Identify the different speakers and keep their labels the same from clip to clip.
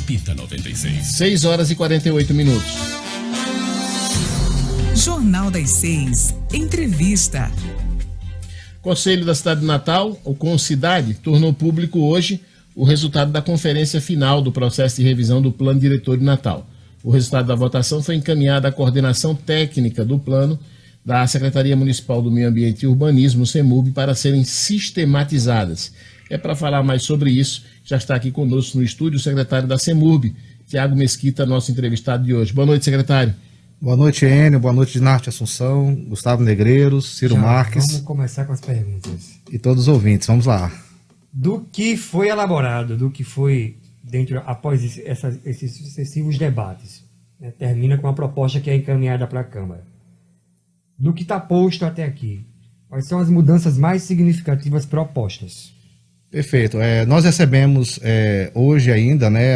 Speaker 1: Apita 96.
Speaker 2: 6 horas e 48 minutos.
Speaker 3: Jornal das 6. Entrevista.
Speaker 2: Conselho da cidade de Natal, o Concidade, tornou público hoje o resultado da conferência final do processo de revisão do Plano Diretor de Natal. O resultado da votação foi encaminhado à coordenação técnica do plano da Secretaria Municipal do Meio Ambiente e Urbanismo, SEMURB, para serem sistematizadas. Para falar mais sobre isso, já está aqui conosco no estúdio o secretário da SEMURB, Tiago Mesquita, nosso entrevistado de hoje. Boa noite, secretário.
Speaker 4: Boa noite, Enio. Boa noite, Dinarte Assunção, Gustavo Negreiros, Ciro Marques.
Speaker 5: Vamos começar com as perguntas.
Speaker 4: E todos os ouvintes, vamos lá.
Speaker 5: Do que foi elaborado, do que foi após esses sucessivos debates, né, termina com a proposta que é encaminhada para a Câmara. Do que está posto até aqui, quais são as mudanças mais significativas propostas?
Speaker 4: Perfeito. Nós recebemos hoje ainda, né,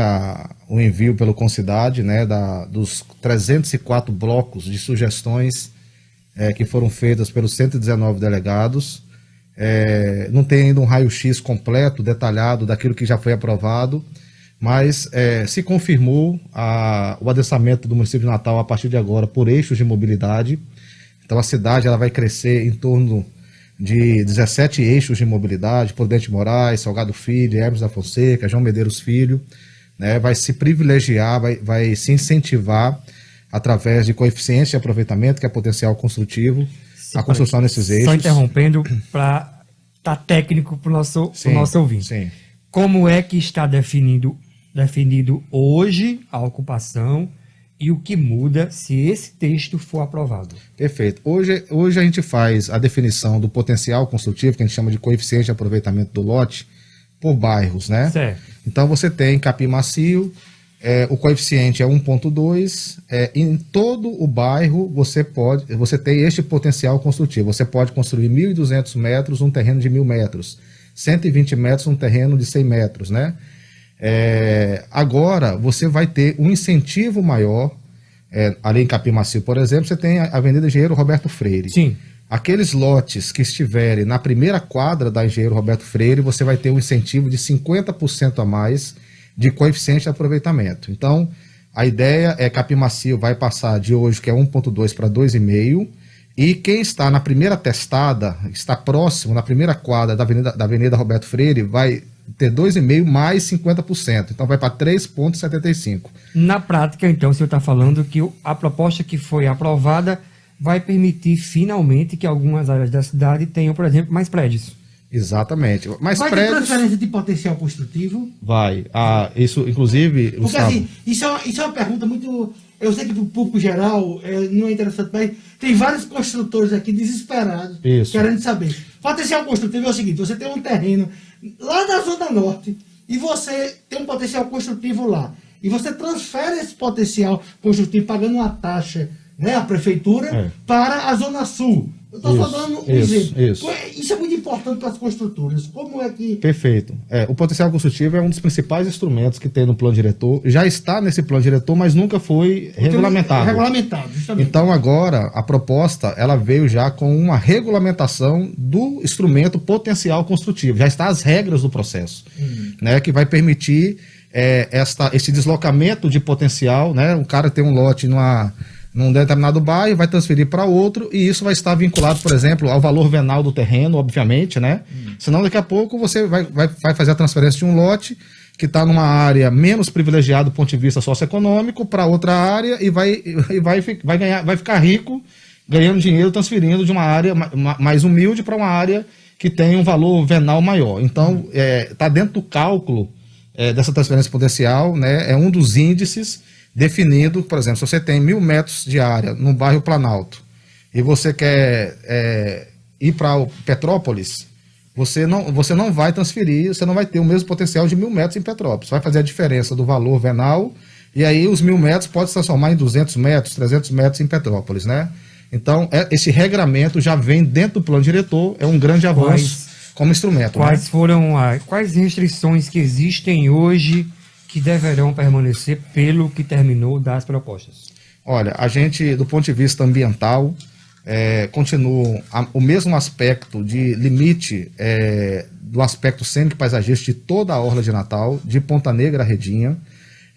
Speaker 4: o envio pelo Concidade, né, dos 304 blocos de sugestões que foram feitas pelos 119 delegados. Não tem ainda um raio-x completo, detalhado daquilo que já foi aprovado, mas se confirmou o adensamento do município de Natal a partir de agora por eixos de mobilidade. Então a cidade ela vai crescer em torno de 17 eixos de mobilidade, Prudente Moraes, Salgado Filho, Hermes da Fonseca, João Medeiros Filho, né, vai se privilegiar, vai se incentivar através de coeficiente de aproveitamento, que é potencial construtivo, a construção nesses eixos.
Speaker 5: Só interrompendo para estar técnico para o nosso ouvinte.
Speaker 4: Sim.
Speaker 5: Como é que está definido hoje a ocupação e o que muda se esse texto for aprovado?
Speaker 4: Perfeito. Hoje a gente faz a definição do potencial construtivo, que a gente chama de coeficiente de aproveitamento do lote, por bairros, né?
Speaker 5: Certo.
Speaker 4: Então você tem Capim Macio, o coeficiente é 1,2, em todo o bairro você tem este potencial construtivo. Você pode construir 1.200 metros um terreno de 1.000 metros, 120 metros um terreno de 100 metros, né? Agora você vai ter um incentivo maior, ali em Capim Macio, por exemplo, você tem a Avenida Engenheiro Roberto Freire.
Speaker 5: Sim.
Speaker 4: Aqueles lotes que estiverem na primeira quadra da Engenheiro Roberto Freire, você vai ter um incentivo de 50% a mais de coeficiente de aproveitamento. Então, a ideia é que Capim Macio vai passar de hoje, que é 1,2 para 2,5, e quem está na primeira testada, está próximo, na primeira quadra da Avenida Roberto Freire, vai ter 2,5 mais 50%. Então, vai para 3,75.
Speaker 5: Na prática, então, o senhor está falando que a proposta que foi aprovada vai permitir, finalmente, que algumas áreas da cidade tenham, por exemplo, mais prédios.
Speaker 4: Exatamente. Mas
Speaker 6: vai
Speaker 4: prédios...
Speaker 6: ter transferência de potencial construtivo?
Speaker 4: Vai. Isso, inclusive...
Speaker 6: Porque, assim, isso é uma pergunta muito... Eu sei que para o público geral não é interessante, mas tem vários construtores aqui desesperados, querendo saber. Potencial construtivo é o seguinte: você tem um terreno lá na Zona Norte e você tem um potencial construtivo lá. E você transfere esse potencial construtivo pagando uma taxa, né, à prefeitura, para a Zona Sul. Eu estou só dando um exemplo. Isso é muito importante para as construtoras. Como é que...
Speaker 4: Perfeito. O potencial construtivo é um dos principais instrumentos que tem no plano diretor. Já está nesse plano diretor, mas nunca foi regulamentado.
Speaker 6: Regulamentado, justamente.
Speaker 4: Então agora a proposta ela veio já com uma regulamentação do instrumento potencial construtivo. Já está as regras do processo, né, que vai permitir esse deslocamento de potencial, né? O cara tem um lote num determinado bairro, vai transferir para outro, e isso vai estar vinculado, por exemplo, ao valor venal do terreno, obviamente, né? Senão daqui a pouco você vai fazer a transferência de um lote que está numa área menos privilegiada do ponto de vista socioeconômico para outra área e vai ficar rico ganhando dinheiro transferindo de uma área mais humilde para uma área que tem um valor venal maior. Então, está dentro do cálculo dessa transferência potencial, né? É um dos índices definido. Por exemplo, se você tem 1.000 metros de área no bairro Planalto e você quer ir para Petrópolis, você não vai transferir, você não vai ter o mesmo potencial de 1.000 metros em Petrópolis. Vai fazer a diferença do valor venal e aí os 1.000 metros pode se transformar em 200 metros, 300 metros em Petrópolis, né? Então, esse regramento já vem dentro do plano diretor, é um grande avanço como instrumento.
Speaker 5: Quais restrições que existem hoje que deverão permanecer pelo que terminou das propostas?
Speaker 4: Olha, a gente, do ponto de vista ambiental, continua o mesmo aspecto de limite do aspecto cênico paisagístico de toda a orla de Natal, de Ponta Negra a Redinha.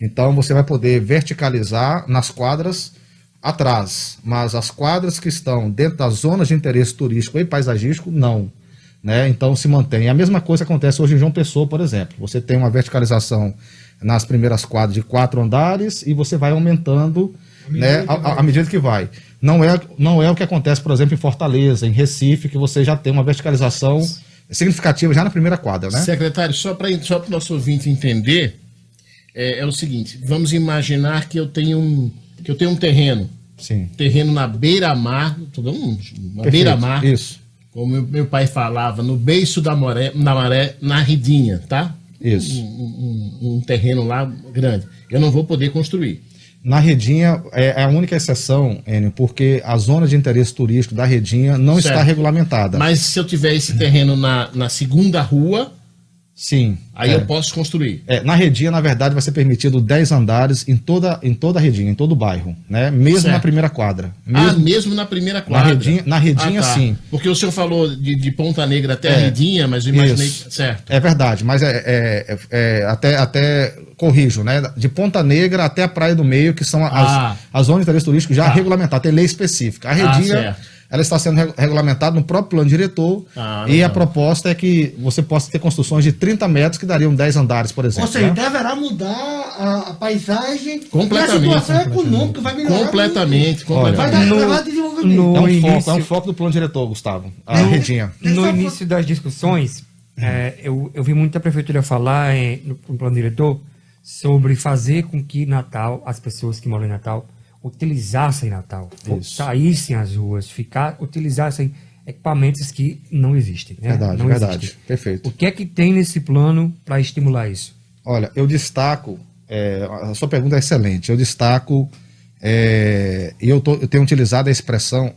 Speaker 4: Então você vai poder verticalizar nas quadras atrás, mas as quadras que estão dentro das zonas de interesse turístico e paisagístico, não. Né? Então se mantém. A mesma coisa acontece hoje em João Pessoa, por exemplo. Você tem uma verticalização nas primeiras quadras de 4 andares e você vai aumentando, né, à medida que vai. Não é o que acontece, por exemplo, em Fortaleza, em Recife, que você já tem uma verticalização significativa já na primeira quadra, né?
Speaker 2: Secretário, só para o nosso ouvinte entender, é o seguinte: vamos imaginar que eu tenho um terreno.
Speaker 4: Sim.
Speaker 2: Terreno na beira-mar, na beira-mar,
Speaker 4: isso.
Speaker 2: Como meu pai falava, no beiço da maré, na Ridinha, tá?
Speaker 4: Isso.
Speaker 2: Um terreno lá grande. Eu não vou poder construir.
Speaker 4: Na Redinha é a única exceção, Enio, porque a zona de interesse turístico da Redinha não está regulamentada.
Speaker 2: Mas se eu tiver esse terreno na segunda rua,
Speaker 4: sim,
Speaker 2: aí eu posso construir.
Speaker 4: Na Redinha, na verdade, vai ser permitido 10 andares em toda a Redinha, em todo o bairro, né? Mesmo na primeira quadra.
Speaker 2: Mesmo na
Speaker 4: na quadra. Na Redinha, sim.
Speaker 2: Porque o senhor falou de Ponta Negra até a Redinha, mas eu imaginei... Certo.
Speaker 4: É verdade, mas até corrijo, né? De Ponta Negra até a Praia do Meio, que são as zonas de interesse turístico já regulamentadas, tem lei específica. A Redinha... ela está sendo regulamentada no próprio plano diretor e a proposta é que você possa ter construções de 30 metros que dariam 10 andares, por exemplo.
Speaker 6: Ou seja, deverá mudar a paisagem
Speaker 2: completamente,
Speaker 6: e a situação econômica vai melhorar
Speaker 2: completamente.
Speaker 6: Vai dar desenvolvimento.
Speaker 4: É um foco do plano diretor, Gustavo, a Redinha.
Speaker 5: No início das discussões, eu vi muita prefeitura falar no plano diretor sobre fazer com que Natal, as pessoas que moram em Natal, utilizassem Natal, saíssem às ruas, utilizassem equipamentos que não existem. Né?
Speaker 4: Verdade. Perfeito.
Speaker 5: O que é que tem nesse plano para estimular isso?
Speaker 4: Olha, eu destaco, a sua pergunta é excelente, eu destaco, e eu tenho utilizado a expressão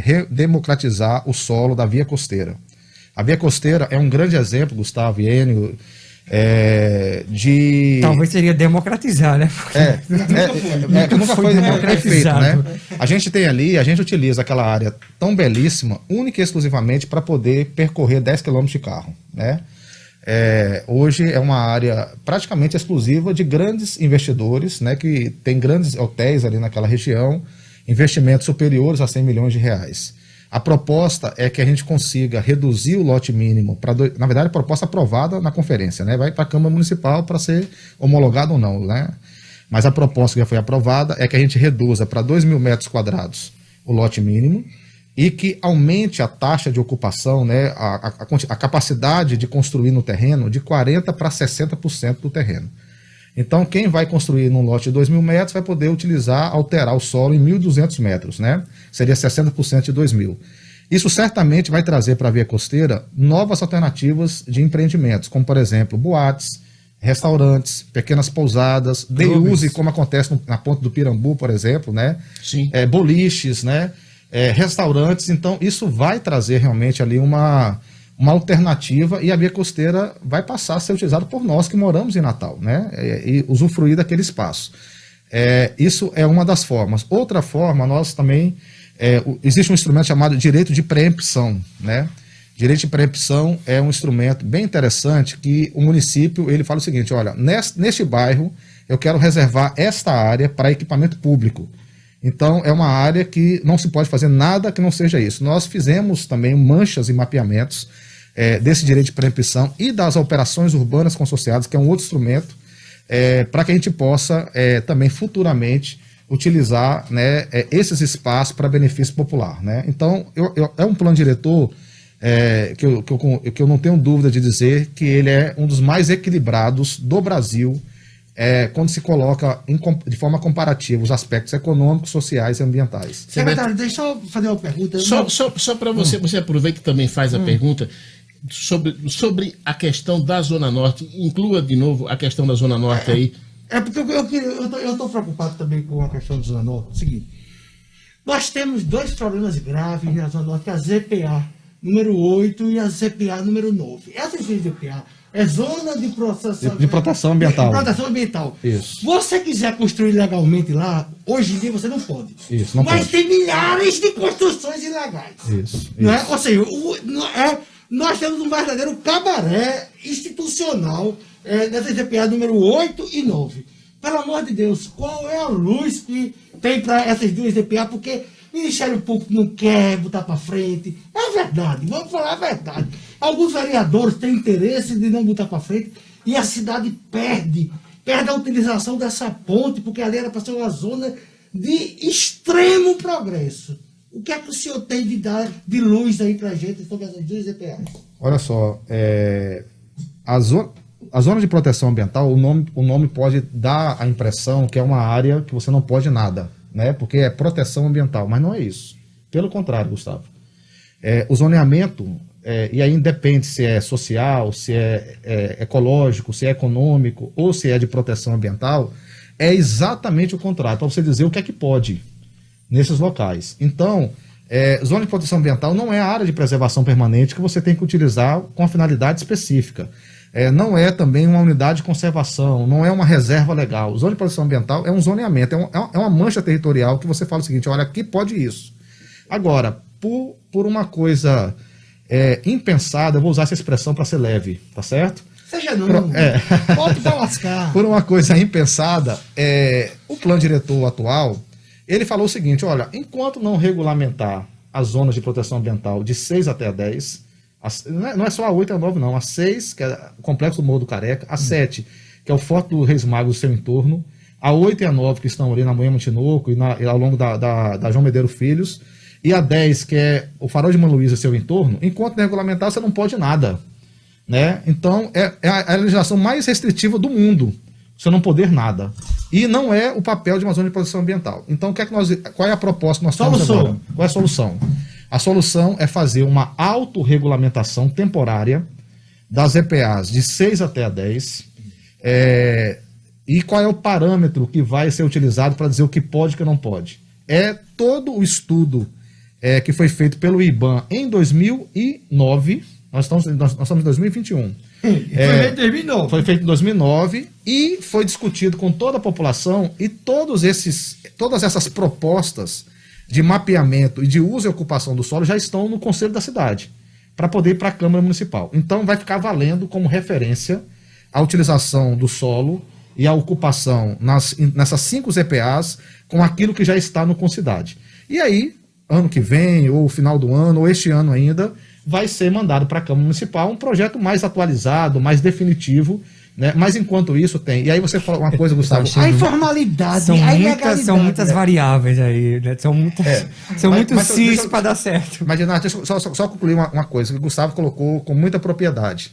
Speaker 4: redemocratizar o solo da via costeira. A via costeira é um grande exemplo, Gustavo e Enio,
Speaker 5: Talvez seria democratizar, né?
Speaker 4: Nunca foi perfeito, né? A gente utiliza aquela área tão belíssima, única e exclusivamente para poder percorrer 10 km de carro, né? Hoje é uma área praticamente exclusiva de grandes investidores, né? Que tem grandes hotéis ali naquela região, investimentos superiores a 100 milhões de reais. A proposta é que a gente consiga reduzir o lote mínimo para... Na verdade, a proposta aprovada na conferência, né? Vai para a Câmara Municipal para ser homologado ou não, né? Mas a proposta que já foi aprovada é que a gente reduza para 2.000 metros quadrados o lote mínimo e que aumente a taxa de ocupação, né? A capacidade de construir no terreno de 40% para 60% do terreno. Então, quem vai construir num lote de 2.000 metros vai poder alterar o solo em 1.200 metros, né? Seria 60% de 2.000. Isso certamente vai trazer para a via costeira novas alternativas de empreendimentos, como, por exemplo, boates, restaurantes, pequenas pousadas, day use, como acontece na Ponta do Pirambu, por exemplo, né?
Speaker 2: Sim.
Speaker 4: Boliches, né? Restaurantes. Então, isso vai trazer realmente ali uma alternativa e a via costeira vai passar a ser utilizada por nós que moramos em Natal, né? E usufruir daquele espaço. Isso é uma das formas. Outra forma, nós também... existe um instrumento chamado direito de preempção, né? Direito de preempção é um instrumento bem interessante que o município, ele fala o seguinte, olha, neste bairro eu quero reservar esta área para equipamento público. Então, é uma área que não se pode fazer nada que não seja isso. Nós fizemos também manchas e mapeamentos desse direito de preempção e das operações urbanas consociadas, que é um outro instrumento, para que a gente possa também futuramente utilizar, né, esses espaços para benefício popular, né? Então, é um plano diretor que eu não tenho dúvida de dizer que ele é um dos mais equilibrados do Brasil, quando se coloca de forma comparativa os aspectos econômicos, sociais e ambientais.
Speaker 6: Secretário, deixa eu fazer uma pergunta.
Speaker 2: Só para você aproveita que também faz a pergunta sobre a questão da Zona Norte. Inclua de novo a questão da Zona Norte aí.
Speaker 6: Porque eu estou preocupado também com a questão da Zona Norte. É o seguinte, nós temos dois problemas graves na Zona Norte, que é a ZPA número 8 e a ZPA número 9. Essa ZPA é Zona de
Speaker 4: Proteção Ambiental.
Speaker 6: De proteção ambiental.
Speaker 4: Isso.
Speaker 6: Você quiser construir legalmente lá, hoje em dia você não pode.
Speaker 4: Isso, não
Speaker 6: Mas
Speaker 4: pode.
Speaker 6: tem milhares de construções ilegais.
Speaker 4: Isso.
Speaker 6: Não é? Ou seja, Nós temos um verdadeiro cabaré institucional dessas EPA número 8 e 9. Pelo amor de Deus, qual é a luz que tem para essas duas EPA? Porque o Ministério Público não quer botar para frente. É verdade, vamos falar a verdade. Alguns vereadores têm interesse de não botar para frente e a cidade perde a utilização dessa ponte, porque ali era para ser uma zona de extremo progresso. O que é que o senhor tem de dar de luz aí para a gente sobre essas duas EPAs?
Speaker 4: Olha só, a zona de proteção ambiental, o nome pode dar a impressão que é uma área que você não pode nada, né? Porque é proteção ambiental, mas não é isso. Pelo contrário, Gustavo. O zoneamento, e aí independe se é social, se é ecológico, se é econômico ou se é de proteção ambiental, é exatamente o contrário, para você dizer o que é que pode nesses locais. Então, zona de proteção ambiental não é a área de preservação permanente que você tem que utilizar com a finalidade específica. Não é também uma unidade de conservação, não é uma reserva legal. Zona de proteção ambiental é um zoneamento, é uma mancha territorial que você fala o seguinte, olha, aqui pode isso. Agora, por uma coisa impensada, eu vou usar essa expressão para ser leve, tá certo?
Speaker 6: Seja não, pode para lascar.
Speaker 4: Por uma coisa impensada, o plano diretor atual, ele falou o seguinte, olha, enquanto não regulamentar as zonas de proteção ambiental de 6 até a 10, não é só a 8 e a 9 não, a 6, que é o Complexo do Morro do Careca, a 7, que é o Forte do Reis Magos do seu entorno, a 8 e a 9, que estão ali na Moema Tinoco e ao longo da João Medeiros Filhos, e a 10, que é o Farol de Mãe Luísa e seu entorno, enquanto não regulamentar, você não pode nada. Né? Então, é a legislação mais restritiva do mundo, você não poder nada. E não é o papel de uma zona de proteção ambiental. Então, qual é a proposta que nós temos agora? Qual é a solução? A solução é fazer uma autorregulamentação temporária das EPAs de 6 até a 10. E qual é o parâmetro que vai ser utilizado para dizer o que pode e o que não pode? É todo o estudo que foi feito pelo IBAMA em 2009. Nós estamos em 2021.
Speaker 6: Foi feito em 2009.
Speaker 4: Foi feito em 2009 e foi discutido com toda a população e todas essas propostas de mapeamento e de uso e ocupação do solo já estão no Conselho da Cidade, para poder ir para a Câmara Municipal. Então vai ficar valendo como referência a utilização do solo e a ocupação nessas 5 EPAs com aquilo que já está no Concidade. E aí, ano que vem, ou final do ano, ou este ano ainda, vai ser mandado para a Câmara Municipal um projeto mais atualizado, mais definitivo, né? Mas enquanto isso tem... E aí você fala uma coisa, Gustavo...
Speaker 6: A informalidade, a ilegalidade.
Speaker 5: São muitas variáveis aí, né? São muitos cis para dar certo.
Speaker 4: Mas, Renato, deixa eu só concluir uma coisa que o Gustavo colocou com muita propriedade.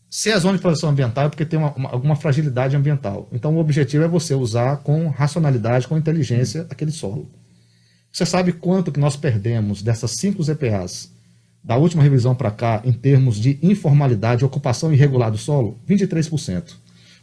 Speaker 4: Se é zona de proteção ambiental é porque tem alguma fragilidade ambiental. Então o objetivo é você usar com racionalidade, com inteligência, aquele solo. Você sabe quanto que nós perdemos dessas 5 EPAs da última revisão para cá, em termos de informalidade, ocupação irregular do solo? 23%.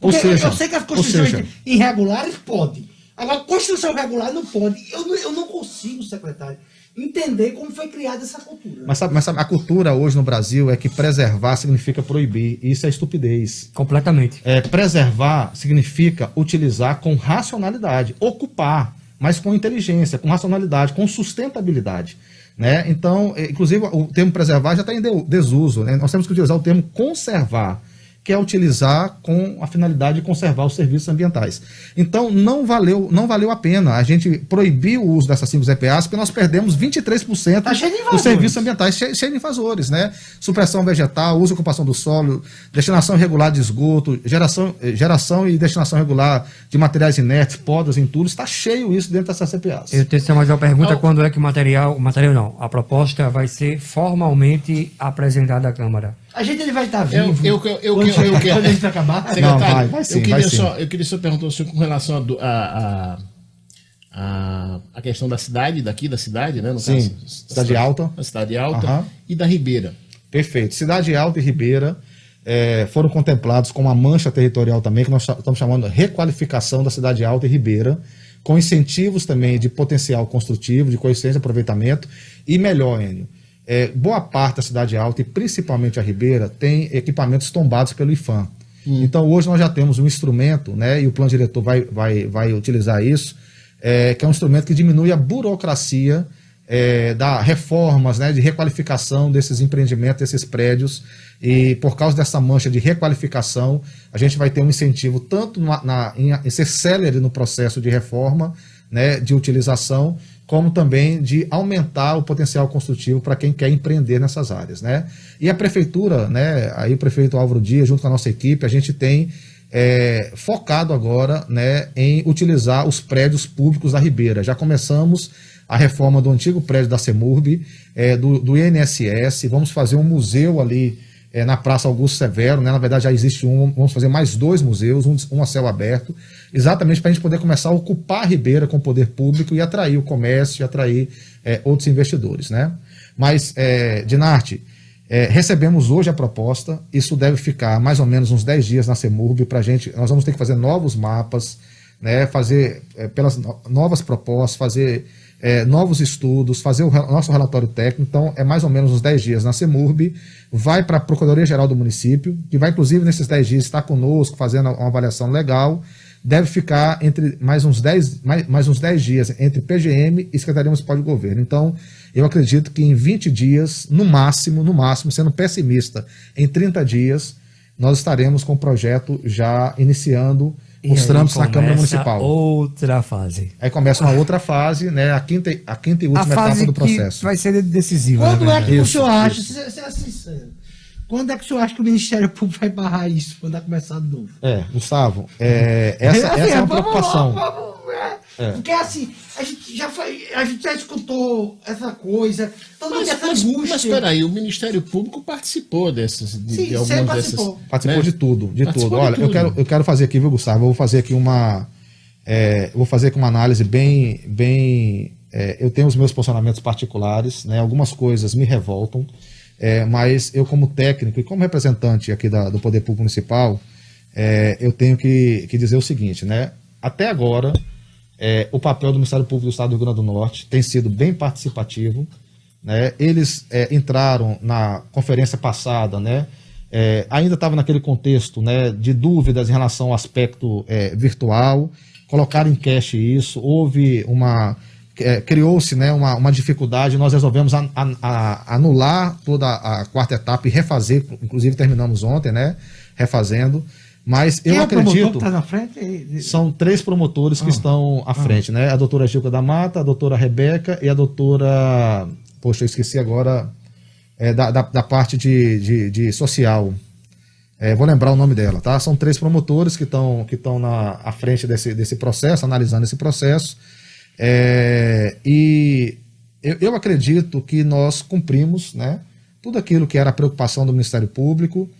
Speaker 6: Ou seja, eu sei que as construções irregulares pode. Agora, construção regular não pode. Eu não consigo, secretário, entender como foi criada essa cultura.
Speaker 4: Mas sabe, a cultura hoje no Brasil é que preservar significa proibir. E isso é estupidez.
Speaker 5: Completamente.
Speaker 4: Preservar significa utilizar com racionalidade, ocupar, mas com inteligência, com racionalidade, com sustentabilidade. Né? Então, inclusive, o termo preservar já está em desuso. Né? Nós temos que utilizar o termo conservar, que é utilizar com a finalidade de conservar os serviços ambientais. Então, não valeu a pena a gente proibir o uso dessas 5 EPAs, porque nós perdemos 23% dos serviços ambientais, cheio de invasores, né? Supressão vegetal, uso e ocupação do solo, destinação irregular de esgoto, geração e destinação irregular de materiais inertes, podas, entulhos, está cheio isso dentro dessas EPAs.
Speaker 5: Eu tenho mais uma pergunta, quando é que a proposta vai ser formalmente apresentada à Câmara?
Speaker 6: A gente ele vai estar vivo.
Speaker 2: Quando a gente
Speaker 6: acabar.
Speaker 2: Secretário,
Speaker 4: vai sim,
Speaker 2: eu queria só perguntar ao senhor com relação a questão da cidade, da cidade, né? No
Speaker 4: sim,
Speaker 2: caso,
Speaker 4: Cidade Alta.
Speaker 2: A Cidade Alta e da Ribeira.
Speaker 4: Perfeito. Cidade Alta e Ribeira foram contemplados com uma mancha territorial também, que nós estamos chamando de requalificação da Cidade Alta e Ribeira, com incentivos também de potencial construtivo, de coeficiente de aproveitamento e melhor, Enio. Boa parte da Cidade Alta e principalmente a Ribeira tem equipamentos tombados pelo IFAM. Então hoje nós já temos um instrumento, né, e o plano diretor vai utilizar isso, que é um instrumento que diminui a burocracia da reformas, né, de requalificação desses empreendimentos, desses prédios, e por causa dessa mancha de requalificação, a gente vai ter um incentivo tanto em ser célere no processo de reforma, né, de utilização, como também de aumentar o potencial construtivo para quem quer empreender nessas áreas, né? E a prefeitura, né, aí o prefeito Álvaro Dias, junto com a nossa equipe, a gente tem focado agora, né, em utilizar os prédios públicos da Ribeira. Já começamos a reforma do antigo prédio da CEMURB, do INSS, vamos fazer um museu ali na Praça Augusto Severo, né? Na verdade já existe vamos fazer mais 2 museus, um a céu aberto, exatamente para a gente poder começar a ocupar a Ribeira com o poder público e atrair o comércio, e atrair outros investidores, né? Mas, Dinarte, recebemos hoje a proposta, isso deve ficar mais ou menos uns 10 dias na CEMURB para a gente, nós vamos ter que fazer novos mapas, né? Fazer pelas novas propostas, fazer novos estudos, fazer o nosso relatório técnico. Então é mais ou menos uns 10 dias na CEMURB, vai para a Procuradoria-Geral do município, que vai inclusive nesses 10 dias estar conosco, fazendo uma avaliação legal, deve ficar entre mais uns 10 dias entre PGM e Secretaria Municipal de Governo. Então eu acredito que em 20 dias, no máximo, sendo pessimista, em 30 dias, nós estaremos com o projeto já iniciando os trâmites na Câmara Municipal.
Speaker 5: Outra fase.
Speaker 4: Aí começa uma outra fase, né? A quinta e última etapa do processo.
Speaker 5: Que vai ser decisiva.
Speaker 6: Quando é que o senhor acha, seja sincero, quando é que o senhor acha que o Ministério Público vai barrar isso, quando vai começar de novo?
Speaker 4: Gustavo, essa é uma preocupação.
Speaker 6: Porque assim, a gente já escutou essa coisa, todo mundo essa angústia.
Speaker 2: Mas peraí, o Ministério Público participou dessas, de algumas dessas.
Speaker 4: Participou, né? de tudo. Olha,
Speaker 2: tudo.
Speaker 4: Eu quero fazer aqui, viu, Gustavo? Eu vou fazer aqui uma análise bem. Eu tenho os meus posicionamentos particulares, né? Algumas coisas me revoltam, mas eu, como técnico e como representante aqui do Poder Público Municipal, eu tenho que dizer o seguinte, né? Até agora, o papel do Ministério Público do Estado do Rio Grande do Norte tem sido bem participativo, né? Eles entraram na conferência passada, né? Ainda estava naquele contexto, né, de dúvidas em relação ao aspecto virtual, colocaram em cache isso, houve criou-se, né, uma dificuldade, nós resolvemos anular toda a quarta etapa e refazer, inclusive terminamos ontem, né, refazendo. Mas eu acredito.
Speaker 6: Tá na frente?
Speaker 4: São 3 promotores que estão à frente, né? A doutora Gilca da Mata, a doutora Rebeca e a doutora. Poxa, eu esqueci agora. Da parte de social. Vou lembrar o nome dela, tá? São 3 promotores que estão à frente desse processo, analisando esse processo. E eu acredito que nós cumprimos, né, tudo aquilo que era a preocupação do Ministério Público.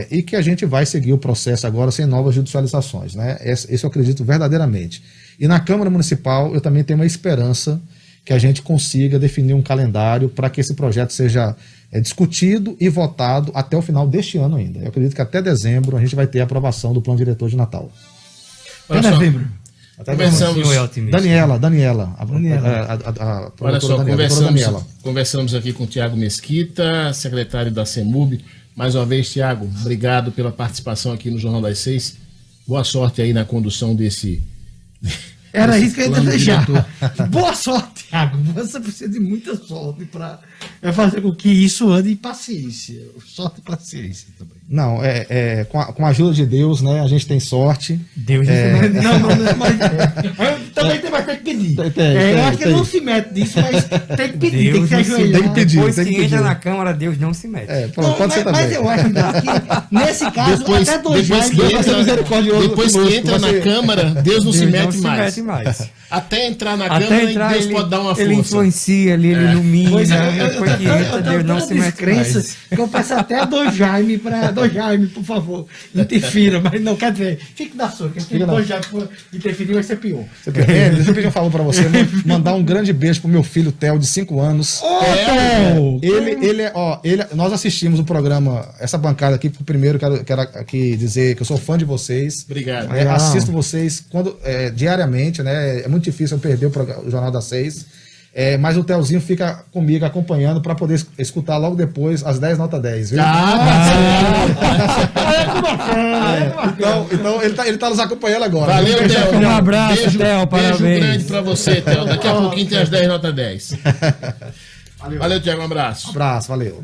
Speaker 4: E que a gente vai seguir o processo agora sem novas judicializações, né? Isso eu acredito verdadeiramente. E na Câmara Municipal eu também tenho uma esperança que a gente consiga definir um calendário para que esse projeto seja discutido e votado até o final deste ano ainda. Eu acredito que até dezembro a gente vai ter a aprovação do Plano Diretor de Natal.
Speaker 2: Até dezembro.
Speaker 4: Daniela.
Speaker 2: Olha só, conversamos aqui com o Tiago Mesquita, secretário da CEMURB. Mais uma vez, Tiago, obrigado pela participação aqui no Jornal das 6. Boa sorte aí na condução desse.
Speaker 6: Era isso que eu ia desejar. Boa sorte, Tiago. Você precisa de muita sorte para fazer com que isso ande em paciência. Sorte e paciência também.
Speaker 4: Não, com a ajuda de Deus, né? A gente tem sorte.
Speaker 6: Deus também vai ter que pedir. Eu acho que ele não se mete nisso, mas tem que pedir, tem que se ajoelhar.
Speaker 5: Tem que pedir. Depois que entra na Câmara, Deus não se mete.
Speaker 6: Mas eu acho que nesse caso, até
Speaker 2: depois que entra na Câmara, Deus não se mete mais. Até entrar na Câmara, Deus pode dar uma força.
Speaker 5: Ele influencia ali, ele ilumina. Depois que entra, Deus não se mete mais.
Speaker 6: Que eu peço até a Dom Jaime, por favor, interfira. Mas não, quer dizer, fique na sua, porque Dom Jaime interferir vai ser pior.
Speaker 4: Deixa eu pedir um favor pra você, mandar um grande beijo pro meu filho Theo, de 5 anos. Nós assistimos o programa, essa bancada aqui, porque primeiro quero aqui dizer que eu sou fã de vocês.
Speaker 2: Obrigado.
Speaker 4: Assisto vocês diariamente, né? É muito difícil eu perder o Jornal das 6. Mas o Telzinho fica comigo acompanhando para poder escutar logo depois as 10 nota 10, viu? Então ele tá nos acompanhando agora.
Speaker 2: Valeu, Theo.
Speaker 5: Um abraço, Theo, parabéns.
Speaker 2: Beijo grande pra você, Theo. Daqui a pouquinho tem as 10 nota 10. Valeu, Thiago, um abraço.
Speaker 4: Um abraço, valeu.